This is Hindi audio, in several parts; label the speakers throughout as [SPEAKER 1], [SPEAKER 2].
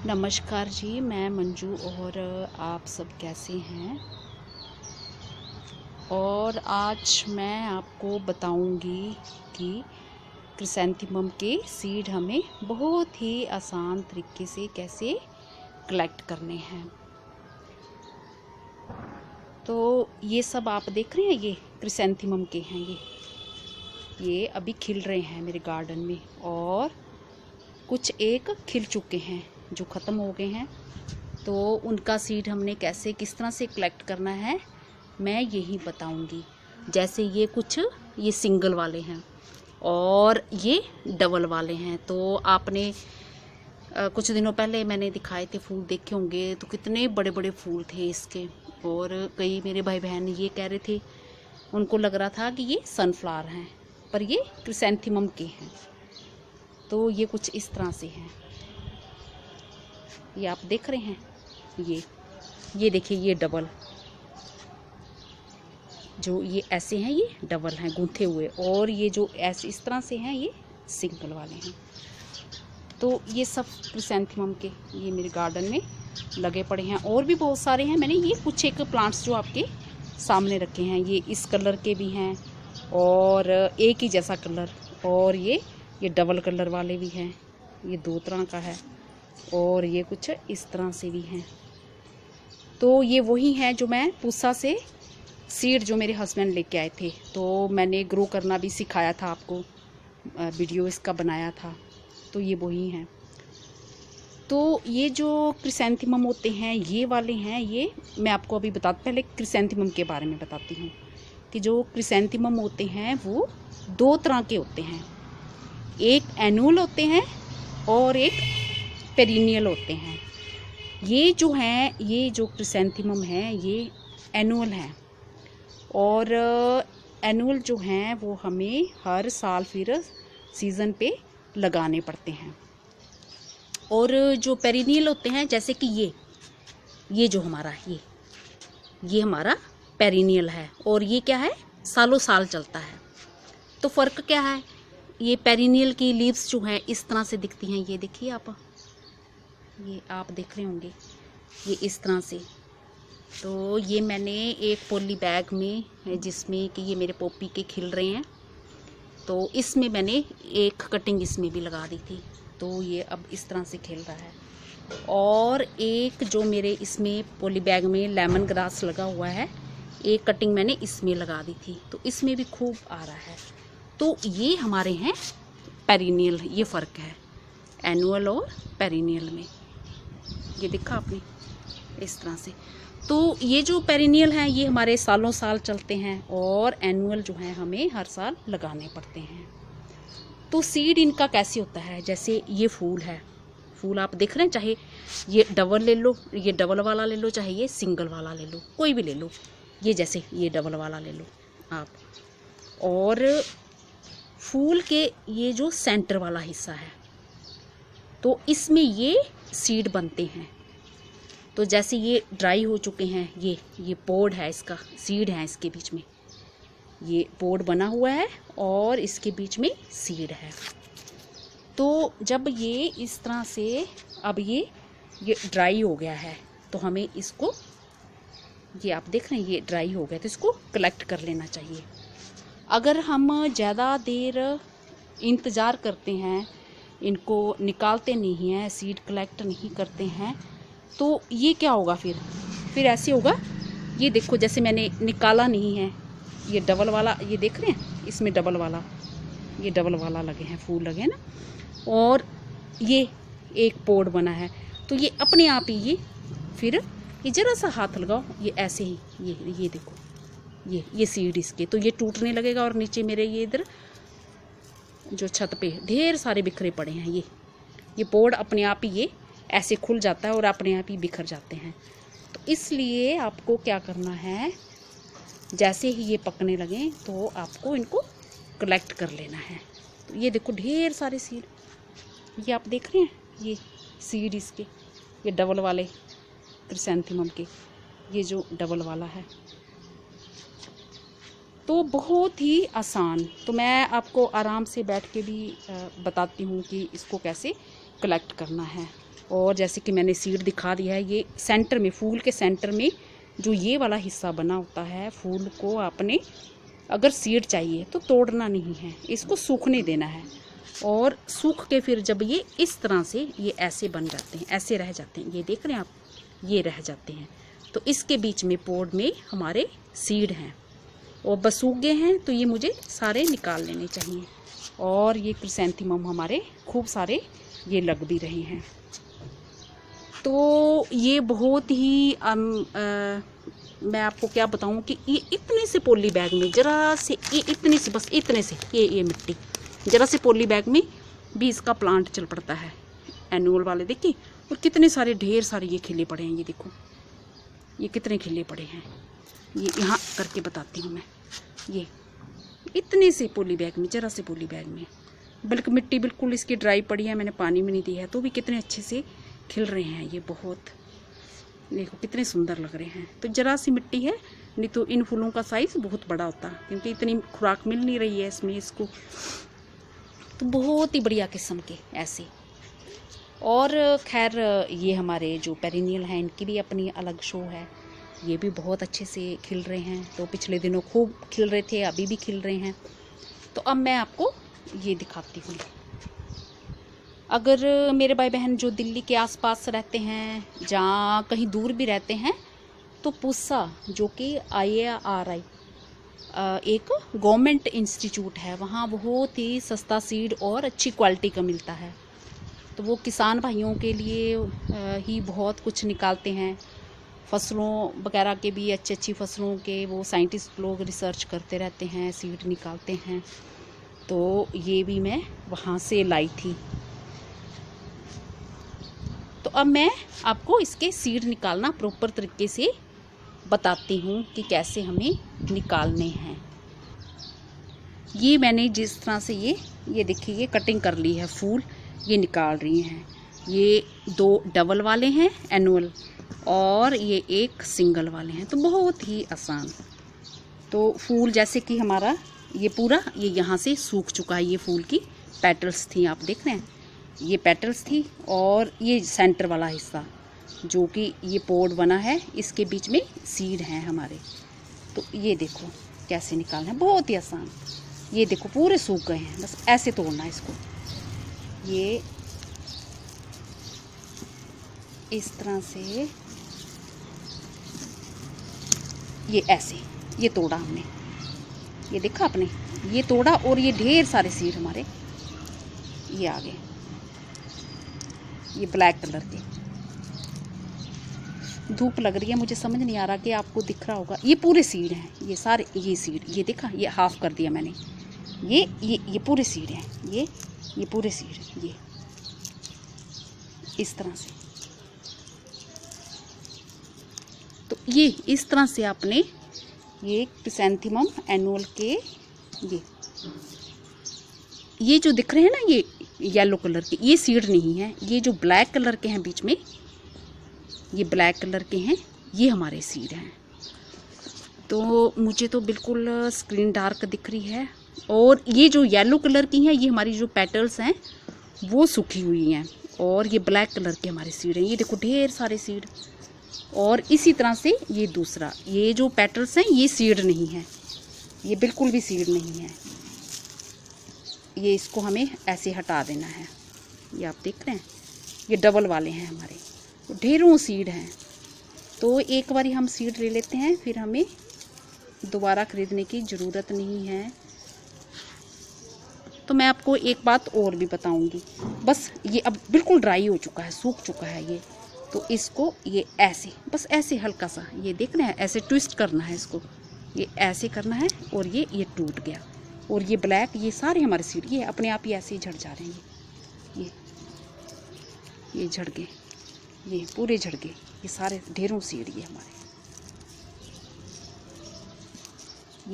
[SPEAKER 1] नमस्कार जी, मैं मंजू और आप सब कैसे हैं। और आज मैं आपको बताऊंगी कि क्रिसैंथेमम के सीड हमें बहुत ही आसान तरीके से कैसे कलेक्ट करने हैं। तो ये सब आप देख रहे हैं, ये क्रिसैंथेमम के हैं। ये अभी खिल रहे हैं मेरे गार्डन में, और कुछ एक खिल चुके हैं जो ख़त्म हो गए हैं। तो उनका सीड हमने कैसे किस तरह से कलेक्ट करना है मैं यही बताऊंगी। जैसे ये सिंगल वाले हैं और ये डबल वाले हैं। तो आपने कुछ दिनों पहले मैंने दिखाए थे फूल, देखे होंगे, तो कितने बड़े बड़े फूल थे इसके। और कई मेरे भाई बहन ये कह रहे थे, उनको लग रहा था कि ये सनफ्लावर हैं, पर ये क्रिसैंथेमम के हैं। तो ये कुछ इस तरह से हैं, ये आप देख रहे हैं। ये देखिए, ये डबल, जो ये ऐसे हैं ये डबल हैं गूंथे हुए, और ये जो ऐसे इस तरह से हैं ये सिंगल वाले हैं। तो ये सब क्रिसैंथेमम के ये मेरे गार्डन में लगे पड़े हैं, और भी बहुत सारे हैं। मैंने ये कुछ एक प्लांट्स जो आपके सामने रखे हैं, ये इस कलर के भी हैं और एक ही जैसा कलर, और ये डबल कलर वाले भी हैं, ये दो तरह का है, और ये कुछ इस तरह से भी हैं। तो ये वही हैं जो मैं पूसा से सीड जो मेरे हस्बैंड लेके आए थे। तो मैंने ग्रो करना भी सिखाया था आपको, वीडियो इसका बनाया था। तो ये वही हैं। तो ये जो क्रिसैंथेमम होते हैं ये वाले हैं, ये मैं आपको अभी पहले क्रिसैंथेमम के बारे में बताती हूँ कि जो क्रिसैंथेमम होते हैं वो दो तरह के होते हैं। एक एनुअल होते हैं और एक पेरिनियल होते हैं। ये जो क्रिसैंथेमम हैं ये एनुअल हैं, और एनुअल जो हैं वो हमें हर साल फिर सीज़न पे लगाने पड़ते हैं। और जो पेरिनियल होते हैं, जैसे कि ये जो हमारा ये हमारा पेरिनियल है, और ये क्या है, सालों साल चलता है। तो फ़र्क क्या है, ये पेरिनियल की लीव्स जो हैं इस तरह से दिखती हैं। ये देखिए ये आप देख रहे होंगे, ये इस तरह से। तो ये मैंने एक पॉली बैग में, जिसमें कि ये मेरे पॉपी के खिल रहे हैं, तो इसमें मैंने एक कटिंग इसमें भी लगा दी थी। तो ये अब इस तरह से खिल रहा है। और एक जो मेरे इसमें पॉली बैग में लेमन ग्रास लगा हुआ है, एक कटिंग मैंने इसमें लगा दी थी, तो इसमें भी खूब आ रहा है। तो ये हमारे हैं पेरिनियल। ये फ़र्क है एनुअल और पेरिनियल में, ये देखा आपने इस तरह से। तो ये जो पेरिनियल हैं ये हमारे सालों साल चलते हैं, और एनुअल जो हैं हमें हर साल लगाने पड़ते हैं। तो सीड इनका कैसे होता है, जैसे ये फूल है, फूल आप देख रहे हैं, चाहे ये डबल ले लो, ये डबल वाला ले लो, चाहे ये सिंगल वाला ले लो, कोई भी ले लो। ये जैसे ये डबल वाला ले लो आप। और फूल के ये जो सेंटर वाला हिस्सा है, तो इसमें ये सीड बनते हैं। तो जैसे ये ड्राई हो चुके हैं, ये पोड है, इसका सीड है, इसके बीच में ये पोड बना हुआ है और इसके बीच में सीड है। तो जब ये इस तरह से अब ये ड्राई हो गया है, तो हमें इसको, ये आप देख रहे हैं ये ड्राई हो गया, तो इसको कलेक्ट कर लेना चाहिए। अगर हम ज़्यादा देर इंतज़ार करते हैं, इनको निकालते नहीं हैं, सीड कलेक्ट नहीं करते हैं, तो ये क्या होगा, फिर ऐसे होगा। ये देखो, जैसे मैंने निकाला नहीं है, ये डबल वाला, ये देख रहे हैं, इसमें डबल वाला, ये डबल वाला लगे हैं, फूल लगे हैं ना, और ये एक पोड बना है। तो ये अपने आप ही ये ज़रा सा हाथ लगाओ, ये ऐसे ही ये देखो, ये सीड इसके, तो ये टूटने लगेगा, और नीचे मेरे ये इधर जो छत पे ढेर सारे बिखरे पड़े हैं। ये पोड अपने आप ही ये ऐसे खुल जाता है और अपने आप ही बिखर जाते हैं। तो इसलिए आपको क्या करना है, जैसे ही ये पकने लगें तो आपको इनको कलेक्ट कर लेना है। तो ये देखो ढेर सारे सीड, ये आप देख रहे हैं, ये सीड इसके, ये डबल वाले क्रिसैंथेमम के, ये जो डबल वाला है। तो बहुत ही आसान। तो मैं आपको आराम से बैठ के भी बताती हूँ कि इसको कैसे कलेक्ट करना है। और जैसे कि मैंने सीड दिखा दिया है, ये सेंटर में, फूल के सेंटर में जो ये वाला हिस्सा बना होता है, फूल को आपने अगर सीड चाहिए तो तोड़ना नहीं है, इसको सूखने देना है। और सूख के फिर जब ये इस तरह से ये ऐसे बन जाते हैं, ऐसे रह जाते हैं, ये देख रहे हैं आप, ये रह जाते हैं, तो इसके बीच में पोड में हमारे सीड हैं और बस सूख गए हैं, तो ये मुझे सारे निकाल लेने चाहिए। और ये क्रिसैंथेमम हमारे खूब सारे ये लग भी रहे हैं। तो ये बहुत ही मैं आपको क्या बताऊं कि ये इतने से पॉली बैग में, जरा से ये इतने से, बस इतने से ये मिट्टी, जरा से पॉली बैग में भी इसका प्लांट चल पड़ता है एनुअल वाले। देखिए, और कितने सारे, ढेर सारे ये खिले पड़े हैं, ये देखो ये कितने खिले पड़े हैं। ये यहाँ करके बताती हूँ मैं, ये इतने से पॉली बैग में, जरा से पॉली बैग में, बल्कि मिट्टी बिल्कुल इसकी ड्राई पड़ी है, मैंने पानी भी नहीं दिया है, तो भी कितने अच्छे से खिल रहे हैं। ये बहुत, देखो कितने सुंदर लग रहे हैं। तो जरा सी मिट्टी है, नहीं तो इन फूलों का साइज़ बहुत बड़ा होता, क्योंकि इतनी खुराक मिल नहीं रही है इसमें इसको। तो बहुत ही बढ़िया किस्म के ऐसे। और खैर ये हमारे जो पेरिनियल हैं, इनकी भी अपनी अलग शो है, ये भी बहुत अच्छे से खिल रहे हैं। तो पिछले दिनों खूब खिल रहे थे, अभी भी खिल रहे हैं। तो अब मैं आपको ये दिखाती हूँ। अगर मेरे भाई बहन जो दिल्ली के आसपास रहते हैं, जहाँ कहीं दूर भी रहते हैं, तो पूसा जो कि IARI एक गवर्नमेंट इंस्टीट्यूट है, वहाँ बहुत ही सस्ता सीड और अच्छी क्वालिटी का मिलता है। तो वो किसान भाइयों के लिए ही बहुत कुछ निकालते हैं, फसलों वगैरह के भी, अच्छी फसलों के वो साइंटिस्ट लोग रिसर्च करते रहते हैं, सीड निकालते हैं। तो ये भी मैं वहाँ से लाई थी। तो अब मैं आपको इसके सीड निकालना प्रॉपर तरीके से बताती हूँ कि कैसे हमें निकालने हैं। ये मैंने जिस तरह से ये देखिए, ये कटिंग कर ली है, फूल ये निकाल रही हैं। ये 2 डबल वाले हैं एनुअल, और ये 1 सिंगल वाले हैं। तो बहुत ही आसान। तो फूल जैसे कि हमारा ये पूरा ये यहाँ से सूख चुका है, ये फूल की पेटल्स थी, आप देख रहे हैं, ये पेटल्स थी। और ये सेंटर वाला हिस्सा जो कि ये पोड बना है, इसके बीच में सीड हैं हमारे। तो ये देखो कैसे निकालना है, बहुत ही आसान। ये देखो पूरे सूख गए हैं, बस ऐसे तोड़ना है इसको, ये इस तरह से, ये ऐसे, ये तोड़ा हमने, ये देखा आपने, ये तोड़ा। और ये ढेर सारे सीड हमारे ये आ गए, ये ब्लैक कलर के। धूप लग रही है, मुझे समझ नहीं आ रहा कि आपको दिख रहा होगा। ये पूरे सीड हैं, ये सारे, ये सीड, ये देखा, ये हाफ कर दिया मैंने, ये पूरे सीड हैं, ये पूरे सीड, ये इस तरह से। तो ये इस तरह से आपने ये क्रिसैंथेमम एनुअल के ये जो दिख रहे हैं ना, ये येलो कलर के, ये सीड नहीं है। ये जो ब्लैक कलर के हैं बीच में, ये ब्लैक कलर के हैं, ये हमारे सीड हैं। तो मुझे तो बिल्कुल स्क्रीन डार्क दिख रही है। और ये जो येलो कलर की हैं, ये हमारी जो पेटल्स हैं वो सूखी हुई हैं। और ये ब्लैक कलर के हमारे सीड हैं, ये देखो ढेर सारे सीड। और इसी तरह से ये दूसरा, ये जो पेटल्स हैं ये सीड नहीं है, ये बिल्कुल भी सीड नहीं है। ये इसको हमें ऐसे हटा देना है। ये आप देख रहे हैं, ये डबल वाले हैं हमारे, ढेरों सीड हैं। तो एक बार हम सीड ले लेते हैं, फिर हमें दोबारा खरीदने की ज़रूरत नहीं है। तो मैं आपको एक बात और भी बताऊंगी। बस ये अब बिल्कुल ड्राई हो चुका है, सूख चुका है ये। तो इसको ये ऐसे, बस ऐसे हल्का सा, ये देख रहे हैं, ऐसे ट्विस्ट करना है इसको, ये ऐसे करना है। और ये टूट गया। और ये ब्लैक, ये सारे हमारे सीड ये अपने आप ही ऐसे ही झड़ जा रहे हैं। ये झड़ गए, ये पूरे झड़ गए, ये सारे ढेरों सीड ये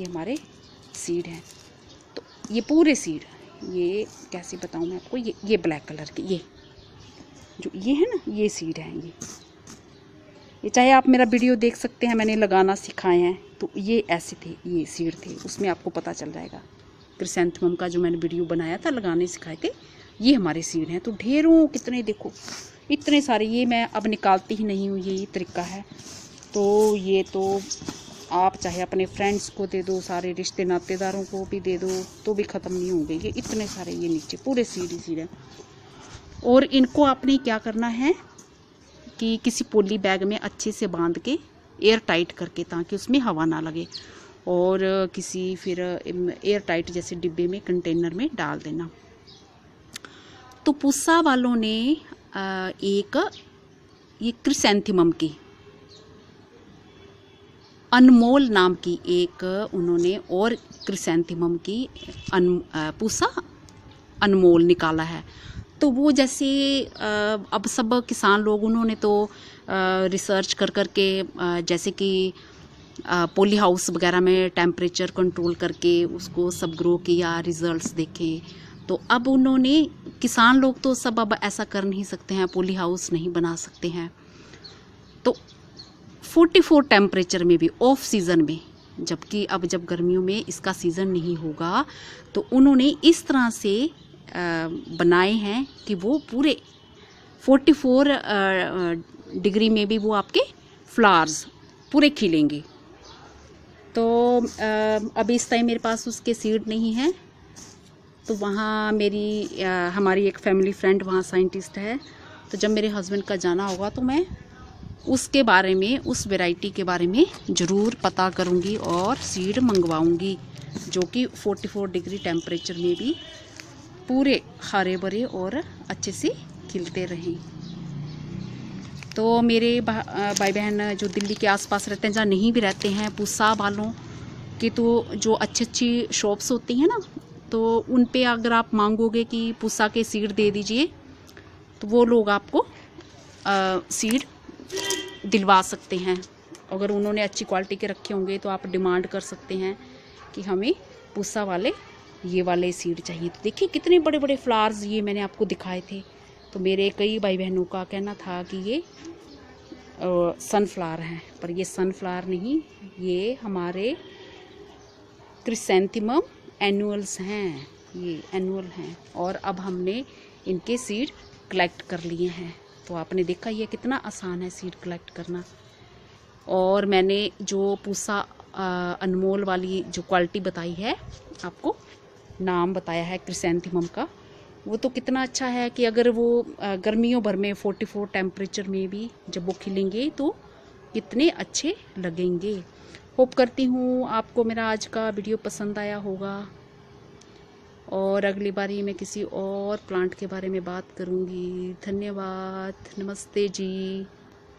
[SPEAKER 1] हमारे सीड हैं। तो ये पूरे सीड, ये कैसे बताऊँ मैं आपको, ये ब्लैक कलर के, ये जो ये है ना, ये सीड हैं। ये चाहे आप मेरा वीडियो देख सकते हैं, मैंने लगाना सिखाए हैं। तो ये ऐसे थे, ये सीड थे, उसमें आपको पता चल जाएगा। क्रिसैंथेमम का जो मैंने वीडियो बनाया था, लगाने सिखाए थे, ये हमारे सीड हैं। तो ढेरों, कितने देखो, इतने सारे, ये मैं अब निकालती ही नहीं हूँ, यही तरीका है। तो ये तो आप चाहे अपने फ्रेंड्स को दे दो, सारे रिश्ते नातेदारों को भी दे दो, तो भी ख़त्म नहीं होंगे। ये इतने सारे, ये नीचे पूरे सीड ही सीड है। और इनको आपने क्या करना है कि किसी पोली बैग में अच्छे से बांध के एयर टाइट करके, ताकि उसमें हवा ना लगे, और किसी फिर एयर टाइट जैसे डिब्बे में, कंटेनर में डाल देना। तो पूसा वालों ने एक ये क्रिसैंथेमम की अनमोल नाम की एक उन्होंने और क्रिसैंथेमम की पूसा अनमोल निकाला है। तो वो जैसे अब सब किसान लोग, उन्होंने तो रिसर्च कर के जैसे कि पॉली हाउस वगैरह में टेम्परेचर कंट्रोल करके उसको सब ग्रो किया, रिजल्ट्स देखे। तो अब उन्होंने, किसान लोग तो सब अब ऐसा कर नहीं सकते हैं, पॉली हाउस नहीं बना सकते हैं। तो 44 टेम्परेचर में भी ऑफ सीज़न में, जबकि अब जब गर्मियों में इसका सीज़न नहीं होगा, तो उन्होंने इस तरह से बनाए हैं कि वो पूरे 44 डिग्री में भी वो आपके फ्लावर्स पूरे खिलेंगे। तो अभी इस टाइम मेरे पास उसके सीड नहीं है। तो वहाँ हमारी एक फैमिली फ्रेंड वहाँ साइंटिस्ट है, तो जब मेरे हस्बैंड का जाना होगा तो मैं उसके बारे में, उस वैरायटी के बारे में ज़रूर पता करूँगी और सीड मंगवाऊँगी, जो कि 44 डिग्री टेम्परेचर में भी पूरे हरे भरे और अच्छे से खिलते रहें। तो मेरे भाई बहन जो दिल्ली के आसपास रहते हैं, जहाँ नहीं भी रहते हैं, पूसा वालों के तो जो अच्छी अच्छी शॉप्स होती हैं ना, तो उन पे अगर आप मांगोगे कि पूसा के सीड दे दीजिए, तो वो लोग आपको सीड दिलवा सकते हैं। अगर उन्होंने अच्छी क्वालिटी के रखे होंगे तो आप डिमांड कर सकते हैं कि हमें पूसा वाले ये वाले सीड चाहिए। तो देखिए कितने बड़े बड़े फ्लावर्स ये मैंने आपको दिखाए थे। तो मेरे कई भाई बहनों का कहना था कि ये सनफ्लावर हैं, पर ये सनफ्लावर नहीं, ये हमारे क्रिसैंथेमम एनुअल्स हैं, ये एनुअल हैं। और अब हमने इनके सीड कलेक्ट कर लिए हैं। तो आपने देखा ये कितना आसान है सीड कलेक्ट करना। और मैंने जो पूसा अनमोल वाली जो क्वालिटी बताई है, आपको नाम बताया है क्रिसैंथेमम का, वो तो कितना अच्छा है कि अगर वो गर्मियों भर में 44 टेम्परेचर में भी जब वो खिलेंगे तो कितने अच्छे लगेंगे। होप करती हूँ आपको मेरा आज का वीडियो पसंद आया होगा, और अगली बारी मैं किसी और प्लांट के बारे में बात करूँगी। धन्यवाद, नमस्ते जी।